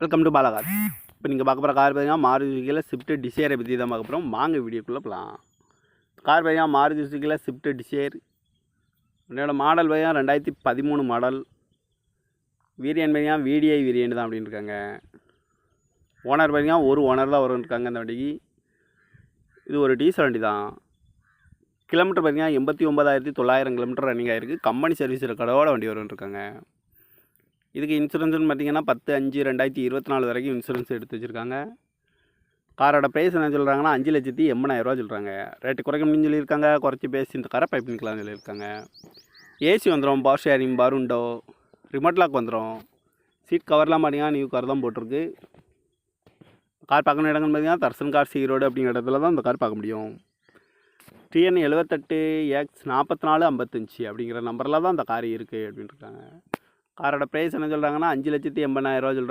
Welcome to Bala car. இப்போ நீங்கள் பார்க்க போகிற கார் பார்த்தீங்கன்னா மாருதி சுசுக்கியில் ஸ்விஃப்ட் டிசைரை பற்றி தான் பார்க்க போகிறோம். வாங்க வீடியோக்குள்ளே போகலாம். கார் பார்த்தீங்கன்னா மாருதி சுசுக்கியில் ஸ்விஃப்ட் டிசைர். என்னோட மாடல் பார்த்தீங்கன்னா 2013 மாடல். வேரியன்ட் பார்த்தீங்கன்னா VDI வேரியன்ட் தான் அப்படின்னு இருக்காங்க. ஓனர் பார்த்தீங்கன்னா ஒரு ஓனர் தான் வரும்னு இருக்காங்க இந்த வண்டிக்கு. இது ஒரு டீசல் வண்டி தான். கிலோமீட்டர் பார்த்தீங்கன்னா 89,900 கிலோமீட்டர் ரன்னிங் ஆகிருக்கு. கம்பெனி சர்வீஸ் ரெக்கார்டோட வண்டி வரும்னு இருக்காங்க. இதுக்கு இன்சூரன்ஸ்னு பார்த்தீங்கன்னா 10/5/2024 வரைக்கும் இன்சூரன்ஸ் எடுத்து வச்சுருக்காங்க. காரோட ப்ரைஸ் என்ன சொல்கிறாங்கன்னா 5,80,000 சொல்கிறாங்க. ரேட்டு குறைக்க முடியும்னு சொல்லியிருக்காங்க. குறைச்சி பேசி இந்த காரை பைப் பண்ணிக்கலாம்னு சொல்லியிருக்காங்க. ஏசி வந்துடும், பவர் ஷேரிங், பருண்டோ, ரிமோட் லாக் வந்துடும். சீட் கவர்லாம் பார்த்தீங்கன்னா நியூ கார் தான் போட்டிருக்கு. கார் பார்க்கணும் இடங்கள்னு பார்த்தீங்கன்னா தர்சன் கார் ஈரோடு அப்படிங்கிற இடத்துல தான் இந்த கார் பார்க்க முடியும். TN 78X 4455 அப்படிங்கிற நம்பரில் தான் இந்த கார் இருக்குது அப்படின்னு இருக்காங்க. காரோட ப்ரைஸ் என்ன சொல்கிறாங்கன்னா 5,80,000 சொல்கிறாங்க.